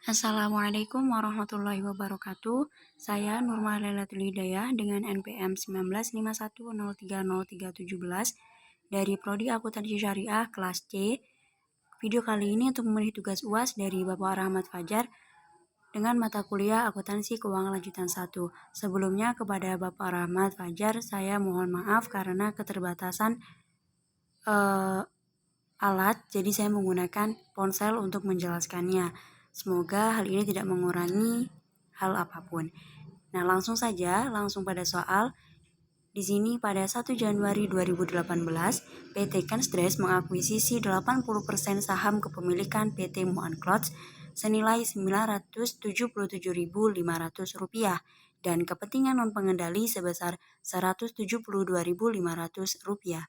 Assalamualaikum warahmatullahi wabarakatuh. Saya Nurma Lailatul Hidayah dengan NPM 1951030317 dari Prodi Akuntansi Syariah kelas C. Video kali ini untuk memenuhi tugas UAS dari Bapak Rahmat Fajar dengan mata kuliah Akuntansi Keuangan Lanjutan 1. Sebelumnya kepada Bapak Rahmat Fajar, saya mohon maaf karena keterbatasan alat, jadi saya menggunakan ponsel untuk menjelaskannya. Semoga hal ini tidak mengurangi hal apapun. Nah, langsung pada soal. Di sini pada 1 Januari 2018, PT Kensdres mengakuisisi 80% saham kepemilikan PT Muan Clothes senilai Rp977.500 dan kepentingan non pengendali sebesar Rp172.500.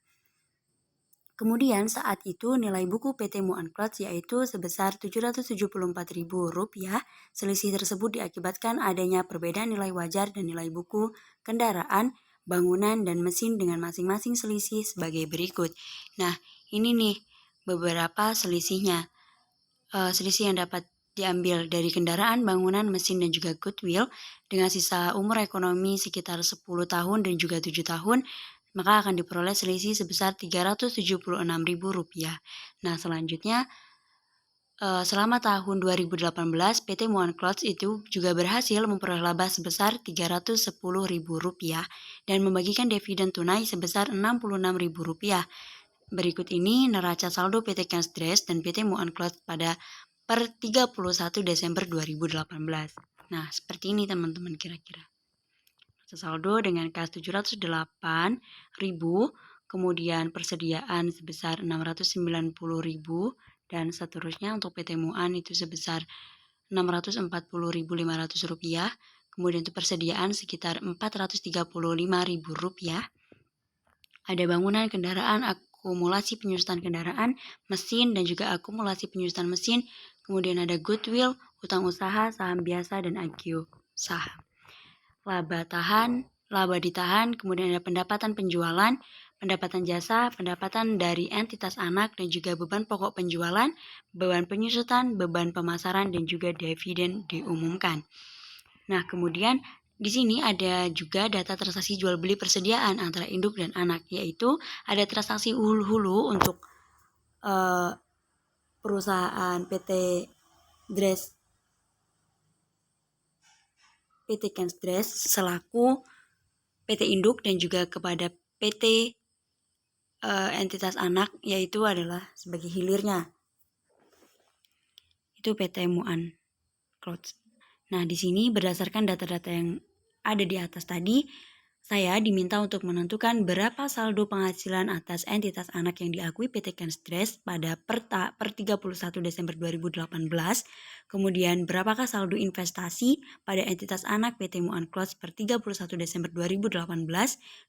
Kemudian saat itu nilai buku PT Muan Clothes yaitu sebesar Rp774.000. Selisih tersebut diakibatkan adanya perbedaan nilai wajar dan nilai buku, kendaraan, bangunan, dan mesin dengan masing-masing selisih sebagai berikut. Nah, ini nih beberapa selisihnya. Selisih yang dapat diambil dari kendaraan, bangunan, mesin, dan juga goodwill dengan sisa umur ekonomi sekitar 10 tahun dan juga 7 tahun, maka akan diperoleh selisih sebesar Rp376.000. Nah, selanjutnya selama tahun 2018, PT Muan Clothes itu juga berhasil memperoleh laba sebesar Rp310.000 dan membagikan dividen tunai sebesar Rp66.000. Berikut ini neraca saldo PT Kensdres dan PT Muan Clothes pada per 31 Desember 2018. Nah, seperti ini teman-teman kira-kira. Saldo dengan kas 708.000, kemudian persediaan sebesar 690.000 dan seterusnya untuk PT Muan itu sebesar Rp640.500, kemudian untuk persediaan sekitar Rp435.000. Ada bangunan, kendaraan, akumulasi penyusutan kendaraan, mesin, dan juga akumulasi penyusutan mesin, kemudian ada goodwill, utang usaha, saham biasa, dan IQ saham. Laba ditahan, kemudian ada pendapatan penjualan, pendapatan jasa, pendapatan dari entitas anak, dan juga beban pokok penjualan, beban penyusutan, beban pemasaran, dan juga dividen diumumkan. Nah, kemudian di sini ada juga data transaksi jual beli persediaan antara induk dan anak, yaitu ada transaksi hulu untuk perusahaan PT Kensdres selaku PT induk dan juga kepada PT entitas anak, yaitu adalah sebagai hilirnya. Itu PT Muan Clothes. Nah, di sini berdasarkan data-data yang ada di atas tadi, saya diminta untuk menentukan berapa saldo penghasilan atas entitas anak yang diakui PT Kensdres pada per 31 Desember 2018, kemudian berapakah saldo investasi pada entitas anak PT Muan Clothes per 31 Desember 2018,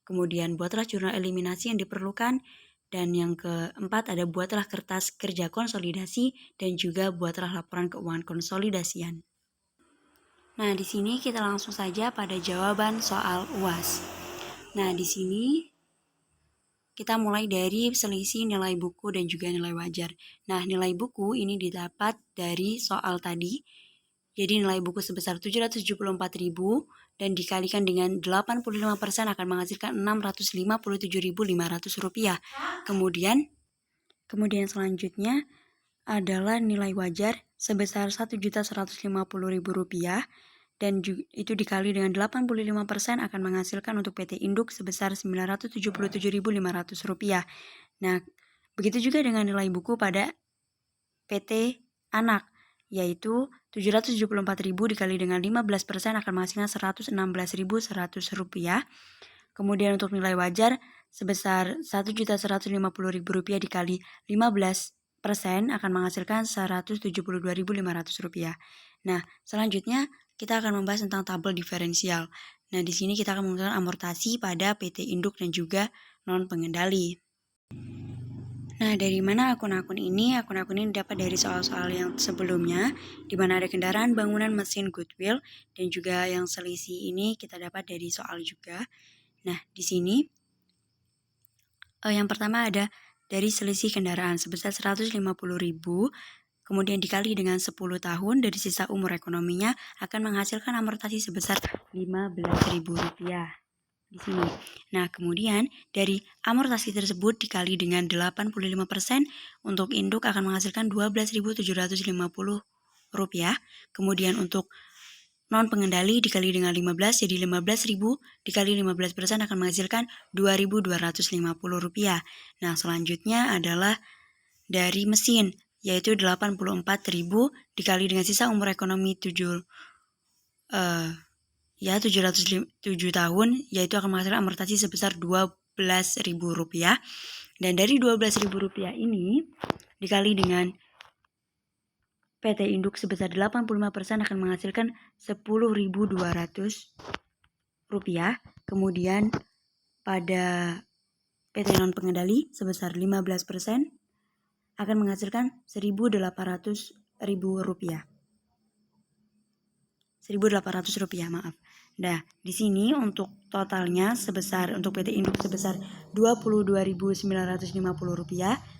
kemudian buatlah jurnal eliminasi yang diperlukan, dan yang keempat ada buatlah kertas kerja konsolidasi dan juga buatlah laporan keuangan konsolidasian. Nah, di sini kita langsung saja pada jawaban soal UAS. Nah, di sini kita mulai dari selisih nilai buku dan juga nilai wajar. Nah, nilai buku ini didapat dari soal tadi. Jadi nilai buku sebesar Rp774.000 dan dikalikan dengan 85% akan menghasilkan Rp657.500. Kemudian selanjutnya adalah nilai wajar sebesar Rp1.150.000 dan itu dikali dengan 85% akan menghasilkan untuk PT Induk sebesar Rp977.500. Nah, begitu juga dengan nilai buku pada PT Anak, yaitu Rp774.000 dikali dengan 15% akan menghasilkan Rp116.100. Kemudian untuk nilai wajar sebesar Rp1.150.000 dikali 15% akan menghasilkan Rp172.500. Nah, selanjutnya kita akan membahas tentang tabel diferensial. Nah, di sini kita akan menggunakan amortasi pada PT Induk dan juga non pengendali. Nah, dari mana akun-akun ini? Akun-akun ini dapat dari soal-soal yang sebelumnya, di mana ada kendaraan, bangunan, mesin, goodwill, dan juga yang selisih ini kita dapat dari soal juga. Nah, di sini yang pertama ada dari selisih kendaraan sebesar Rp150.000, kemudian dikali dengan 10 tahun dari sisa umur ekonominya akan menghasilkan amortasi sebesar Rp15.000 di sini. Nah, kemudian dari amortasi tersebut dikali dengan 85% untuk induk akan menghasilkan Rp12.750. Kemudian untuk non pengendali dikali dengan 15 jadi 15.000 dikali 15% akan menghasilkan Rp2.250. Nah, selanjutnya adalah dari mesin yaitu 84.000 dikali dengan sisa umur ekonomi 707 tahun yaitu akan menghasilkan amortasi sebesar Rp12.000. Dan dari Rp12.000 ini dikali dengan PT induk sebesar 85% akan menghasilkan Rp10.200. Kemudian pada PT non pengendali sebesar 15% akan menghasilkan Rp1.800. Rp1.800, maaf. Nah, di sini untuk totalnya sebesar untuk PT induk sebesar Rp22.950,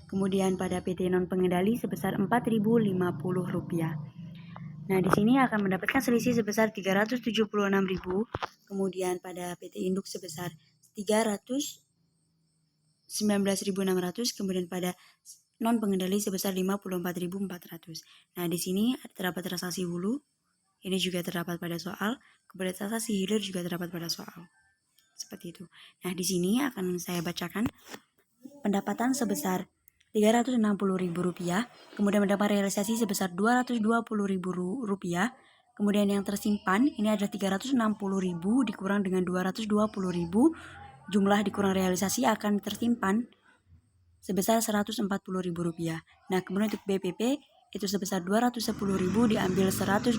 kemudian pada PT non pengendali sebesar Rp4.050. Nah, di sini akan mendapatkan selisih sebesar Rp376.000, kemudian pada PT induk sebesar Rp319.600, kemudian pada non pengendali sebesar Rp54.400. Nah, di sini terdapat transaksi hulu. Ini juga terdapat pada soal, kemudian transaksi hilir juga terdapat pada soal. Seperti itu. Nah, di sini akan saya bacakan pendapatan sebesar Rp360.000, kemudian mendapat realisasi sebesar Rp220.000, kemudian yang tersimpan ini adalah Rp360.000 dikurang dengan Rp220.000, jumlah dikurang realisasi akan tersimpan sebesar Rp140.000. Nah, kemudian untuk BPP itu sebesar Rp210.000 diambil 120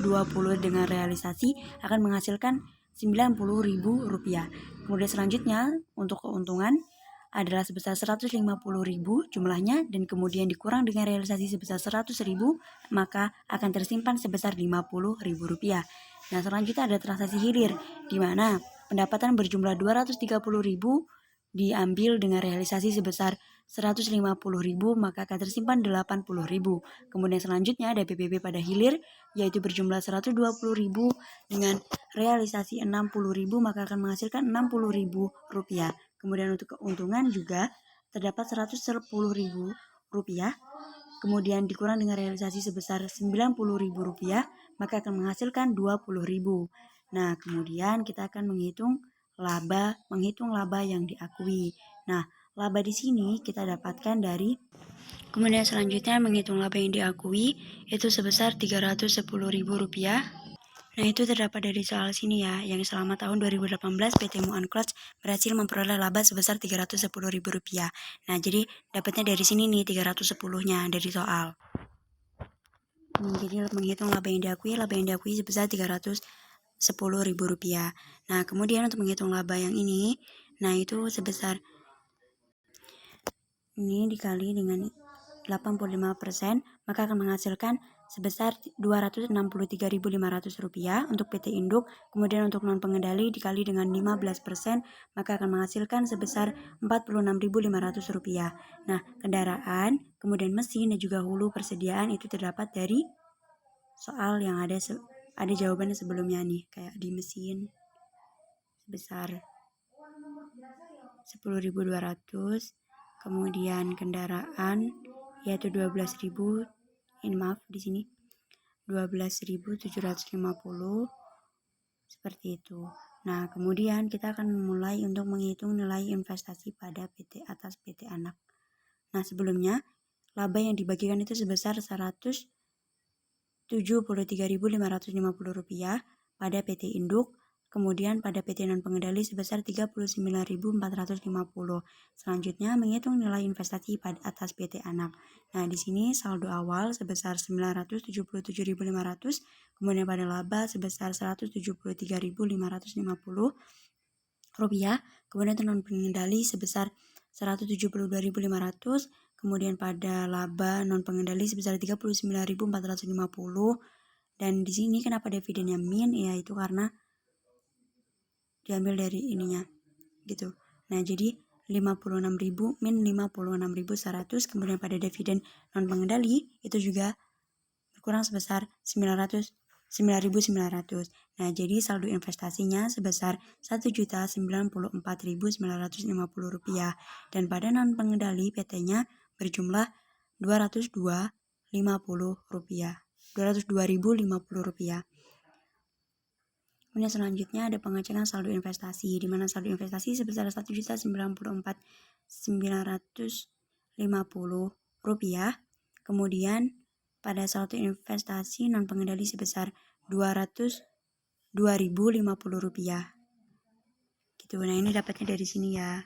dengan realisasi akan menghasilkan Rp90.000. Kemudian selanjutnya untuk keuntungan adalah sebesar Rp150.000 jumlahnya dan kemudian dikurang dengan realisasi sebesar Rp100.000 maka akan tersimpan sebesar Rp50.000. Nah, selanjutnya ada transaksi hilir di mana pendapatan berjumlah Rp230.000 diambil dengan realisasi sebesar Rp150.000 maka akan tersimpan Rp80.000. Kemudian selanjutnya ada PPP pada hilir yaitu berjumlah Rp120.000 dengan realisasi Rp60.000 maka akan menghasilkan Rp60.000. Kemudian untuk keuntungan juga terdapat Rp110.000 kemudian dikurang dengan realisasi sebesar Rp90.000 maka akan menghasilkan Rp20.000. Nah, kemudian kita akan menghitung laba yang diakui. Nah, laba di sini kita dapatkan dari kemudian selanjutnya menghitung laba yang diakui itu sebesar Rp310.000. Nah, itu terdapat dari soal sini ya, yang selama tahun 2018 PT Muan Clutch berhasil memperoleh laba sebesar Rp310.000. Nah, jadi dapatnya dari sini nih 310-nya dari soal. Jadi menghitung laba yang diakui sebesar Rp310.000. Nah, kemudian untuk menghitung laba yang ini, nah itu sebesar ini dikali dengan 85%, maka akan menghasilkan sebesar Rp263.500 untuk PT induk. Kemudian untuk non pengendali dikali dengan 15%, maka akan menghasilkan sebesar Rp46.500. Nah, kendaraan, kemudian mesin dan juga hulu persediaan itu terdapat dari soal yang ada jawabannya sebelumnya nih, kayak di mesin sebesar 10.200, kemudian kendaraan yaitu 12.000, ini maaf di sini 12.750 seperti itu. Nah, kemudian kita akan mulai untuk menghitung nilai investasi pada PT atas PT anak. Nah, sebelumnya laba yang dibagikan itu sebesar Rp173.550 pada PT induk. Kemudian pada PT non pengendali sebesar Rp39.450. Selanjutnya menghitung nilai investasi pada atas PT anak. Nah, di sini saldo awal sebesar Rp977.500, kemudian pada laba sebesar Rp173.550, kemudian non pengendali sebesar Rp172.500, kemudian pada laba non pengendali sebesar Rp39.450. Dan di sini kenapa dividennya min? Ya, itu karena diambil dari ininya gitu. Nah, jadi 56.000 min 56.100, kemudian pada dividen non pengendali itu juga berkurang sebesar 9.900. Nah, jadi saldo investasinya sebesar Rp1.094.950 dan pada non pengendali PT-nya berjumlah Rp202.050. Kemudian selanjutnya ada pengecekan saldo investasi, di mana saldo investasi sebesar Rp1.094.950. Kemudian pada saldo investasi non pengendali sebesar Rp202.050. Gitu. Nah, ini dapatnya dari sini ya.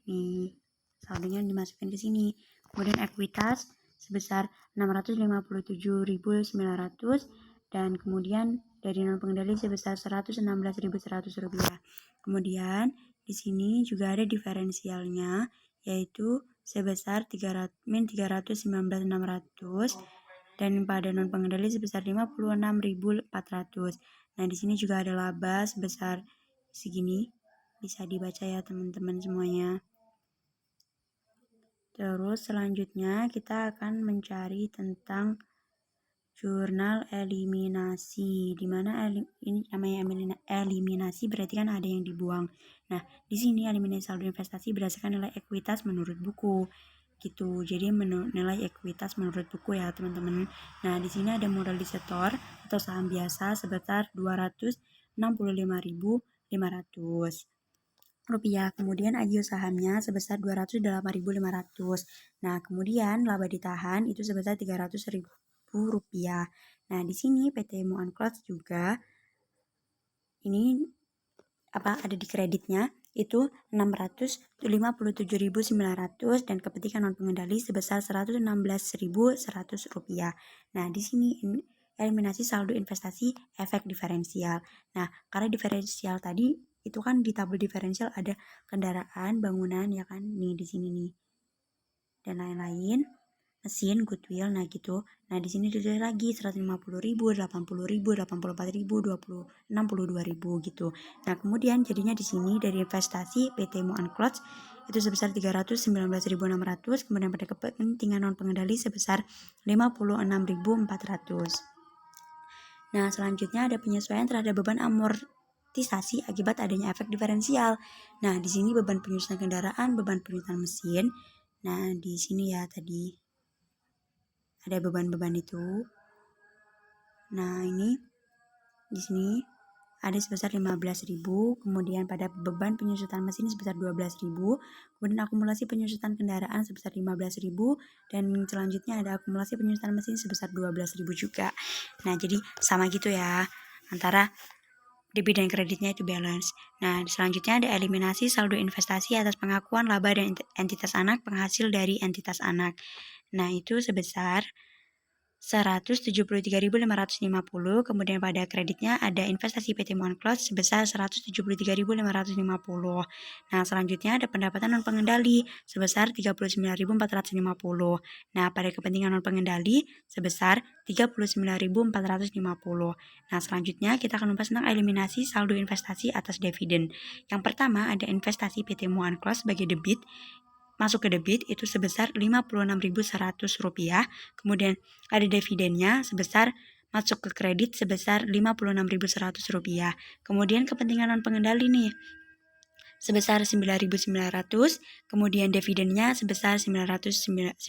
Nih, saldonya dimasukkan ke sini. Kemudian ekuitas sebesar Rp657.900 dan kemudian dari non pengendali sebesar Rp116.100. Kemudian di sini juga ada diferensialnya, yaitu sebesar Rp319.600 dan pada non pengendali sebesar Rp56.400. Nah, di sini juga ada laba sebesar segini, bisa dibaca ya teman-teman semuanya. Terus selanjutnya kita akan mencari tentang jurnal eliminasi, di mana ini namanya eliminasi berarti kan ada yang dibuang. Nah, di sini eliminasi saldo investasi berdasarkan nilai ekuitas menurut buku. Gitu. Jadi nilai ekuitas menurut buku ya, teman-teman. Nah, di sini ada modal disetor atau saham biasa sebesar Rp265.500. Kemudian agio sahamnya sebesar Rp208.500. Nah, kemudian laba ditahan itu sebesar Rp300.000. Nah, di sini PT Muan Clothes juga ini ada di kreditnya itu Rp657.900 dan kepentingan non pengendali sebesar Rp116.100. Nah, di sini eliminasi saldo investasi efek diferensial. Nah, karena diferensial tadi itu kan di tabel diferensial ada kendaraan, bangunan ya kan, nih di sini nih dan lain-lain, mesin, goodwill, nah gitu. Nah, di sini ditulis lagi 150.000, 80.000, 84.000, 62.000 gitu. Nah, kemudian jadinya di sini dari investasi PT Muan Clothes itu sebesar 319.600, kemudian pada kepentingan non pengendali sebesar 56.400. Nah, selanjutnya ada penyesuaian terhadap beban amortisasi akibat adanya efek diferensial. Nah, di sini beban penyusutan kendaraan, beban penyusutan mesin. Nah, di sini ya tadi ada beban-beban itu. Nah, ini di sini ada sebesar 15.000, kemudian pada beban penyusutan mesin sebesar 12.000, kemudian akumulasi penyusutan kendaraan sebesar 15.000 dan selanjutnya ada akumulasi penyusutan mesin sebesar 12.000 juga. Nah, jadi sama gitu ya antara debit dan kreditnya itu balance. Nah, selanjutnya ada eliminasi saldo investasi atas pengakuan laba dan entitas anak penghasil dari entitas anak. Nah, itu sebesar 173.550, kemudian pada kreditnya ada investasi PT Muan Clothes sebesar 173.550. Nah, selanjutnya ada pendapatan non pengendali sebesar 39.450. Nah, pada kepentingan non pengendali sebesar 39.450. Nah, selanjutnya kita akan membahas tentang eliminasi saldo investasi atas dividen. Yang pertama ada investasi PT Muan Clothes sebagai debit, masuk ke debit itu sebesar Rp56.100, kemudian ada dividennya sebesar masuk ke kredit sebesar Rp56.100, kemudian kepentingan non pengendali nih sebesar 9.900, kemudian dividennya sebesar 9.900.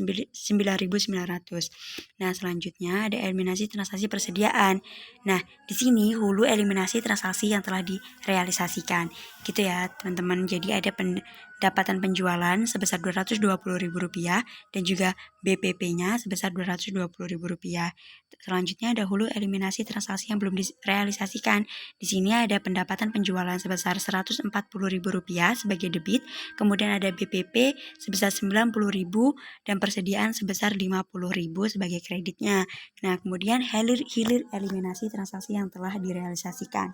Nah, selanjutnya ada eliminasi transaksi persediaan. Nah, di sini hulu eliminasi transaksi yang telah direalisasikan. Gitu ya, teman-teman. Jadi ada pendapatan penjualan sebesar Rp220.000 dan juga BPP-nya sebesar Rp220.000. Selanjutnya ada hulu eliminasi transaksi yang belum direalisasikan. Di sini ada pendapatan penjualan sebesar Rp140.000 sebagai debit, kemudian ada BPP sebesar 90.000 dan persediaan sebesar 50.000 sebagai kreditnya. Nah, kemudian hilir eliminasi transaksi yang telah direalisasikan.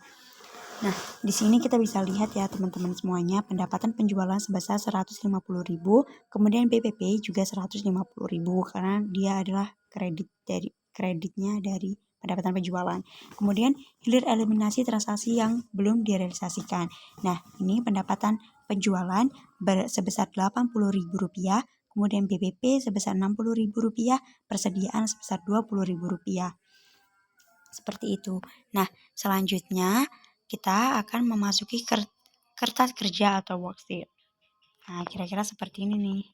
Nah, di sini kita bisa lihat ya teman-teman semuanya, pendapatan penjualan sebesar 150.000, kemudian BPP juga 150.000 karena dia adalah kreditnya dari pendapatan penjualan. Kemudian hilir eliminasi transaksi yang belum direalisasikan. Nah, ini pendapatan penjualan sebesar Rp80.000, kemudian BPP sebesar Rp60.000, persediaan sebesar Rp20.000. Seperti itu. Nah, selanjutnya kita akan memasuki kertas kerja atau worksheet. Nah, kira-kira seperti ini nih.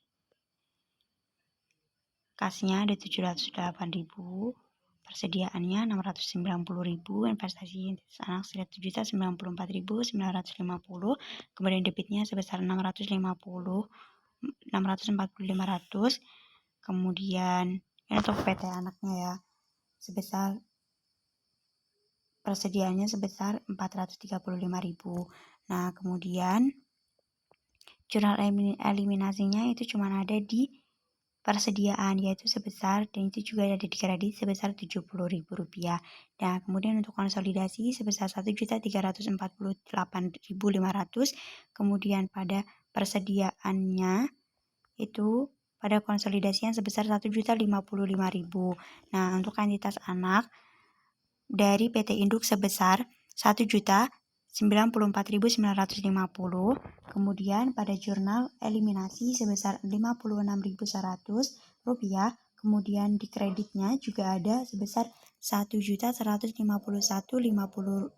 Kasnya ada 708.000, persediaannya 690.000, investasi anak 1.094.950, kemudian debitnya sebesar 645.500, kemudian ini untuk PT anaknya ya, sebesar persediaannya sebesar 435.000. Nah, kemudian jurnal eliminasinya itu cuma ada di persediaan, yaitu sebesar, dan itu juga ada di kredit sebesar Rp70.000. Nah, kemudian untuk konsolidasi sebesar 1.348.500, kemudian pada persediaannya itu pada konsolidasinya sebesar 1.055.000. Nah, untuk entitas anak dari PT Induk sebesar 1.094.950, kemudian pada jurnal eliminasi sebesar Rp56.100, kemudian di kreditnya juga ada sebesar Rp1.151.50.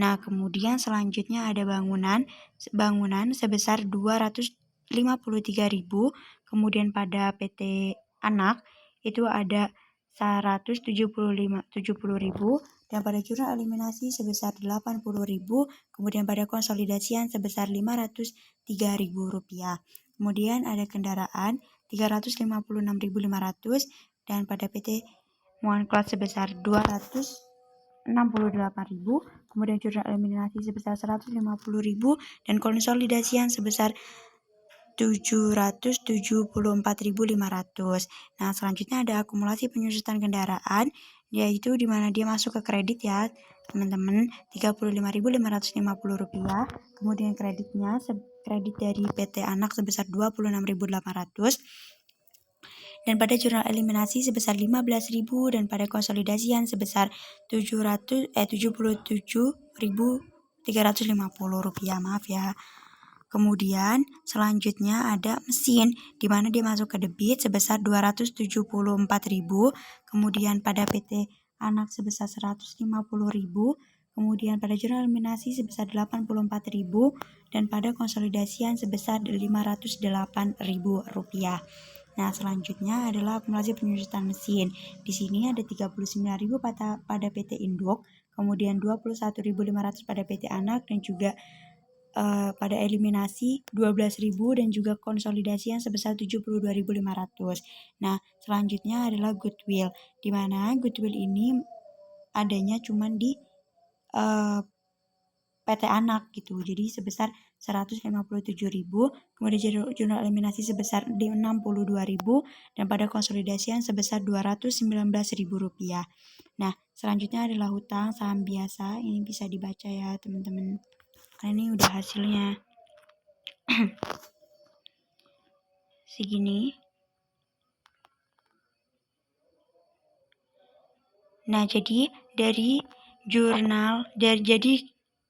Nah, kemudian selanjutnya ada bangunan sebesar 253.000, kemudian pada PT Anak itu ada 170.000, dan pada jurnal eliminasi sebesar 80.000, kemudian pada konsolidasian sebesar Rp503.000. Kemudian ada kendaraan 356.500, dan pada PT Muan Cloud sebesar 268.000, kemudian jurnal eliminasi sebesar 150.000, dan konsolidasian sebesar 774.500. Nah, selanjutnya ada akumulasi penyusutan kendaraan, yaitu di mana dia masuk ke kredit ya, teman-teman, Rp35.550. Kemudian kreditnya kredit dari PT Anak sebesar 26.800. Dan pada jurnal eliminasi sebesar 15.000, dan pada konsolidasian sebesar Rp77.350. Maaf ya. Kemudian selanjutnya ada mesin, di mana dia masuk ke debit sebesar 274.000, kemudian pada PT Anak sebesar 150.000, kemudian pada jurnal eliminasi sebesar 84.000, dan pada konsolidasian sebesar Rp508.000. Nah, selanjutnya adalah akumulasi penyusutan mesin. Di sini ada 39.000 pada PT Induk, kemudian 21.500 pada PT Anak, dan juga pada eliminasi 12.000, dan juga konsolidasi yang sebesar 72.500. Nah, selanjutnya adalah goodwill, di mana goodwill ini adanya cuma di PT Anak gitu. Jadi sebesar 157.000, kemudian jurnal eliminasi sebesar 62.000, dan pada konsolidasian sebesar Rp219.000. Nah, selanjutnya adalah hutang saham biasa. Ini bisa dibaca ya, teman-teman. Karena ini udah hasilnya. Segini. Nah, jadi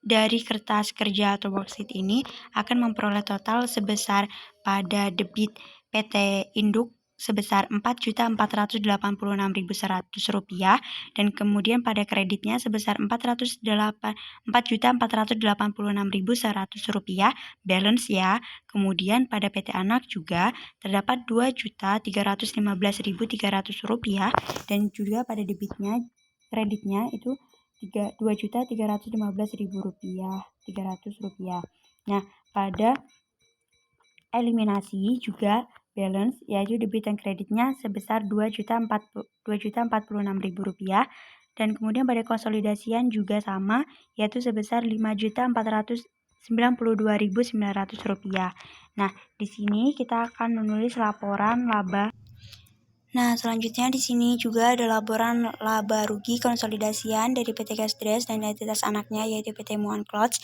dari kertas kerja atau worksheet ini akan memperoleh total sebesar pada debit PT Induk sebesar Rp4.486.100, dan kemudian pada kreditnya sebesar Rp4.486.100 balance ya. Kemudian pada PT Anak juga terdapat Rp2.315.300, dan juga pada debitnya kreditnya itu Rp2.315.300. Nah, pada eliminasi juga balance, yaitu debit dan kreditnya sebesar Rp2.046.000, dan kemudian pada konsolidasian juga sama, yaitu sebesar Rp5.492.900. Nah, di sini kita akan menulis laporan laba. Nah, selanjutnya di sini juga ada laporan laba rugi konsolidasian dari PT Casdres dan entitas anaknya, yaitu PT Muan Clothes.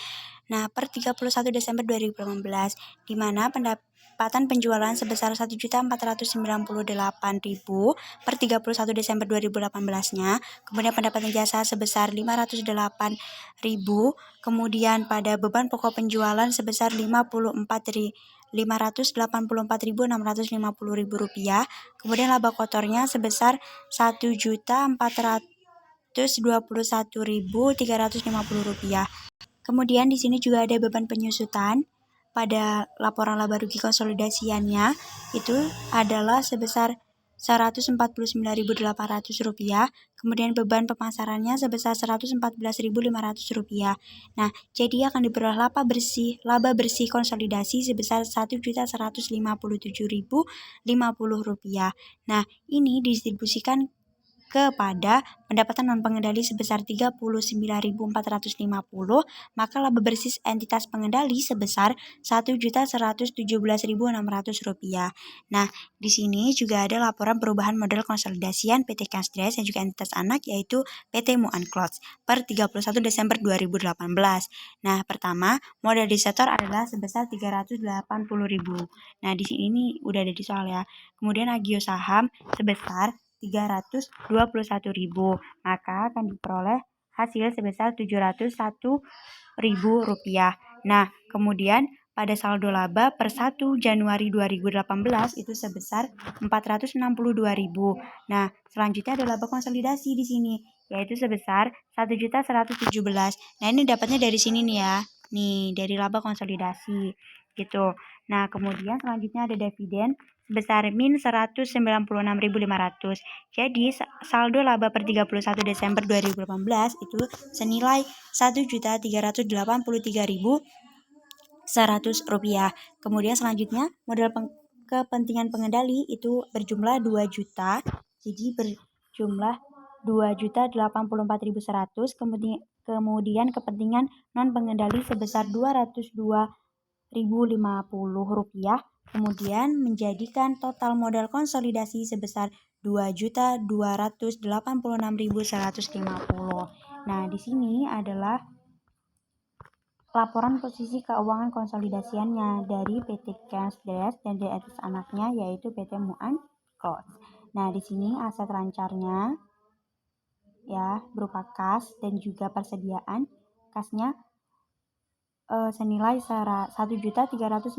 Nah, per 31 Desember 2018, di mana pendapatan penjualan sebesar 1.498.000 per 31 Desember 2018-nya, kemudian pendapatan jasa sebesar 508.000, kemudian pada beban pokok penjualan sebesar Rp584.650.000, kemudian laba kotornya sebesar Rp321.350. Kemudian di sini juga ada beban penyusutan pada laporan laba rugi konsolidasiannya itu adalah sebesar Rp149.800, kemudian beban pemasarannya sebesar Rp114.500. Nah, jadi akan diperoleh laba bersih konsolidasi sebesar Rp1.157.050. Nah, ini didistribusikan kepada pendapatan non pengendali sebesar Rp39.450, maka laba bersih entitas pengendali sebesar Rp1.117.600. Nah, di sini juga ada laporan perubahan model konsolidasian PT Kasdes dan juga entitas anak yaitu PT Muan Clothes per 31 Desember 2018. Nah, pertama, modal debitor adalah sebesar Rp380.000. Nah, di sini ini udah ada di soal ya. Kemudian agio saham sebesar Rp321.000, maka akan diperoleh hasil sebesar Rp701.000. Nah, kemudian pada saldo laba per 1 Januari 2018 itu sebesar Rp462.000. Nah, selanjutnya ada laba konsolidasi di sini yaitu sebesar Rp1.117. Nah, ini dapatnya dari sini nih ya. Nih, dari laba konsolidasi gitu. Nah, kemudian selanjutnya ada dividen sebesar min 196.500. Jadi saldo laba per 31 Desember 2018 itu senilai Rp1.383.100. Kemudian selanjutnya modal kepentingan pengendali itu berjumlah 2 juta. Jadi berjumlah 2.084.100. Kemudian kepentingan non pengendali sebesar Rp202.050. Kemudian menjadikan total modal konsolidasi sebesar Rp2.286.150. Nah, di sini adalah laporan posisi keuangan konsolidasiannya dari PT Kasdes dan dari atas anaknya yaitu PT Muan Clothes. Nah, di sini aset lancarnya ya berupa kas dan juga persediaan kasnya senilai Rp1.348.500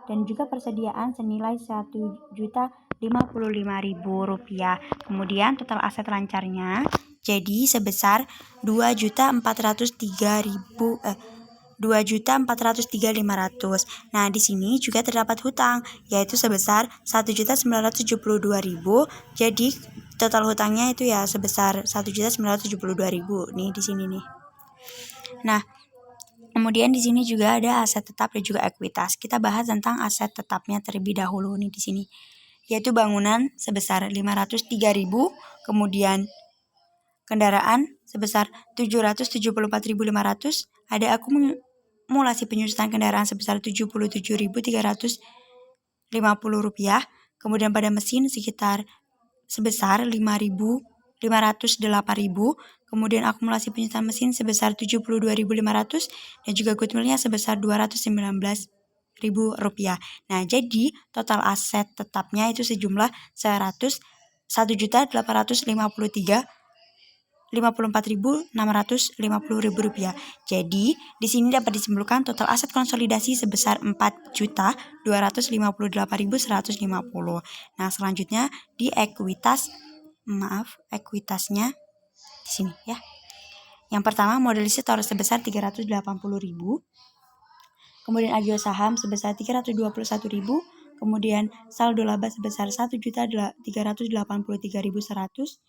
dan juga persediaan senilai Rp1.055.000. Kemudian total aset lancarnya jadi sebesar Rp2.403.500. Nah, di sini juga terdapat hutang yaitu sebesar Rp1.972.000. Jadi total hutangnya itu ya sebesar Rp1.972.000 nih di sini nih. Nah, kemudian di sini juga ada aset tetap dan juga ekuitas. Kita bahas tentang aset tetapnya terlebih dahulu nih di sini. Yaitu bangunan sebesar Rp503.000, kemudian kendaraan sebesar Rp774.500, ada akumulasi penyusutan kendaraan sebesar Rp77.350, kemudian pada mesin sekitar sebesar Rp508.000, kemudian akumulasi penyusutan mesin sebesar Rp72.500 dan juga goodwillnya sebesar Rp219.000. Nah, jadi total aset tetapnya itu sejumlah Rp1.854.650. Jadi, di sini dapat disimpulkan total aset konsolidasi sebesar Rp4.258.150. Nah, selanjutnya di ekuitasnya di sini ya. Yang pertama modal debitor sebesar Rp380.000. Kemudian agio saham sebesar Rp321.000. Kemudian saldo laba sebesar Rp1.383.100.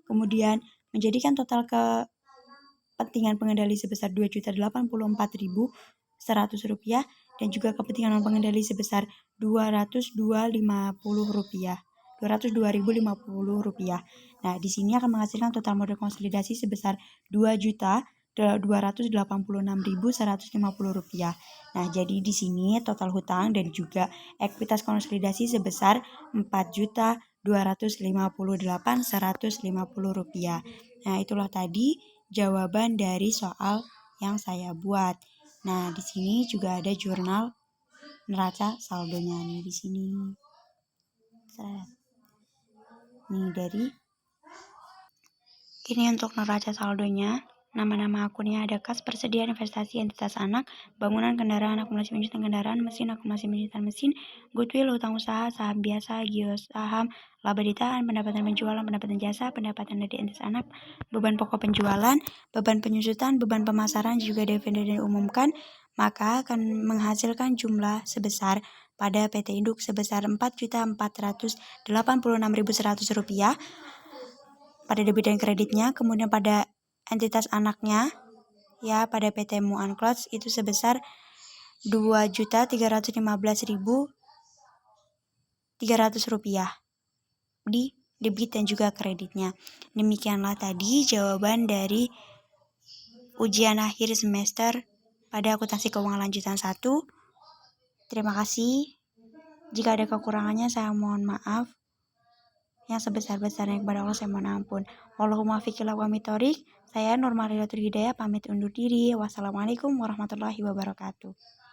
Kemudian menjadikan total kepentingan pengendali sebesar Rp2.084.100 dan juga kepentingan non pengendali sebesar Rp202.050. Nah, di sini akan menghasilkan total modal konsolidasi sebesar Rp2.286.150. Nah, jadi di sini total hutang dan juga ekuitas konsolidasi sebesar Rp4.258.150. Nah, itulah tadi jawaban dari soal yang saya buat. Nah, di sini juga ada jurnal neraca saldonya nih di sini. Nih dari ini untuk neraca saldonya. Nama-nama akunnya ada kas, persediaan, investasi, entitas anak, bangunan, kendaraan, akumulasi penjutaan kendaraan, mesin, akumulasi penjutaan mesin, goodwill, hutang usaha, saham biasa, gios saham, laba ditahan, pendapatan penjualan, pendapatan jasa, pendapatan dari entitas anak, beban pokok penjualan, beban penyusutan, beban pemasaran, juga dividen diumumkan, maka akan menghasilkan jumlah sebesar pada PT Induk sebesar Rp4.486.100 pada debit dan kreditnya, kemudian pada entitas anaknya ya pada PT Muan Clothes itu sebesar Rp2.315.300 di debit dan juga kreditnya. Demikianlah tadi jawaban dari ujian akhir semester pada akuntansi keuangan lanjutan 1. Terima kasih. Jika ada kekurangannya saya mohon maaf. Yang sebesar-besarnya kepada Allah saya mohon ampun. Wallahumma fiqillah wa mitorik. Saya Nurmalilatul Hidayah pamit undur diri. Wassalamualaikum warahmatullahi wabarakatuh.